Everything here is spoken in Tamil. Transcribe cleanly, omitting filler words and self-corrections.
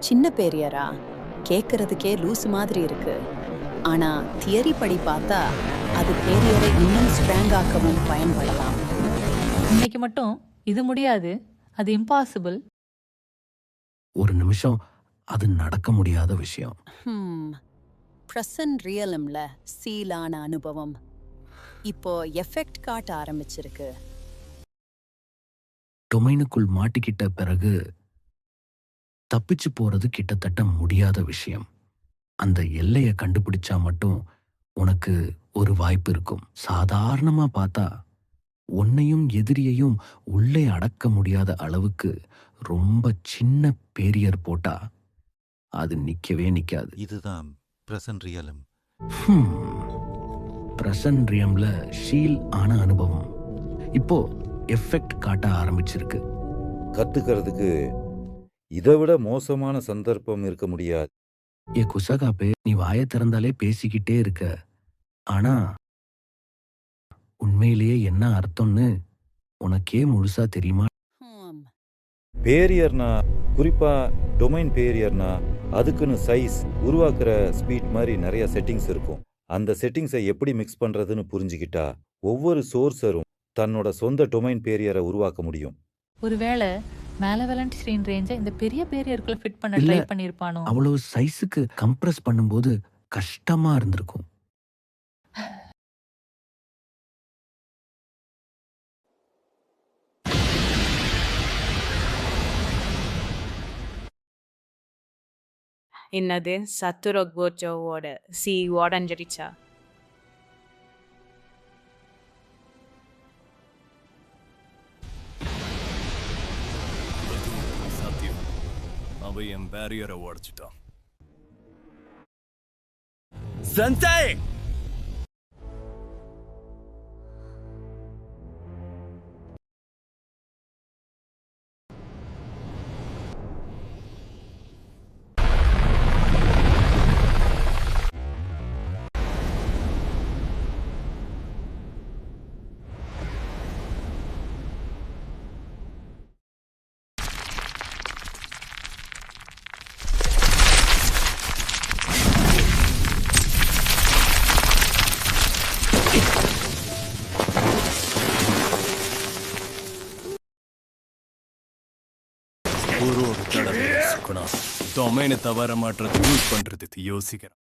சின்ன பேரியரா? கேட்கறதுக்கே லூசு மாதிரி இருக்கு. ஆனா தியரி படி பார்த்தா அது பேரியரை இன்னும் ஸ்ட்ராங் ஆக்கவும் பயன்படலாம். இன்னைக்கு மட்டும் இது முடியாது, அது இம்பாசிபிள். ஒரு நிமிஷம், அது நடக்க முடியாத விஷயம். ப்ரெசன்ட் ரியலம்ல சீலான அனுபவம் இப்போ எஃபெக்ட் காட்ட ஆரம்பிச்சிருக்கு. டொமைனுக்குள் மாட்டிக்கிட்ட பிறகு தப்பிச்சு போறது கிட்டத்தட்ட முடியாத விஷயம். அந்த எல்லைய கண்டுபிடிச்சா மட்டும் உனக்கு ஒரு வாய்ப்பு இருக்கும். சாதாரணமா பார்த்தா உன்னையும் எதிரியையும் உள்ளே அடக்க முடியாத அளவுக்கு ரொம்ப சின்ன பேரியர் போட்டா அது நிக்கவே நிக்காது. இதுதான் பிரசன்ட் ரியலம். பிரசன்ட் ரியம்ல ஷீல் ஆன அனுபவம் இப்போ எஃபெக்ட் காட்ட ஆரம்பிச்சிருக்கு. கத்துக்கிறதுக்கு இதை விட மோசமான சந்தர்ப்பம் இருக்க முடியாது. குசகாப்பே, நீ வாயை திறந்தாலே பேசிக்கிட்டே இருக்க. ஆனா உண்மையிலேயே என்ன அர்த்தம்னு உனக்கே முழுசா தெரியுமா? பேரியர்னா, குறிப்பா டொமைன் பேரியர்னா, அதுக்குன்னு சைஸ், உருவாக்குற ஸ்பீட் மாதிரி நிறைய செட்டிங்ஸ் இருக்கும். அந்த செட்டிங்ஸை எப்படி மிக்ஸ் பண்றதுன்னு புரிஞ்சுக்கிட்டா ஒவ்வொரு சோர்ஸரும் தன்னோட சொந்த டொமைன் பேரியரை உருவாக்க முடியும். ஒருவேளை மேலவலண்ட் ஸ்க்ரீன் ரேஞ்சை இந்த பெரிய பேரியருக்குள்ள ஃபிட் பண்ண இல்ல, ட்ரை பண்ணியிருப்பானோ? அவ்வளவு சைஸுக்கு கம்ப்ரஸ் பண்ணும்போது கஷ்டமா இருந்திருக்கும். என்னது சத்துரோக்போச்சோவோட சி உடஞ்சிடுச்சா? சத்தியம், அவன் என் பேரியரை உடைச்சிட்டான். சென்சை! ஒரு தடவை டொமைனை தவற மாற்றத்தை யூஸ் பண்றதுக்கு யோசிக்கிறேன்.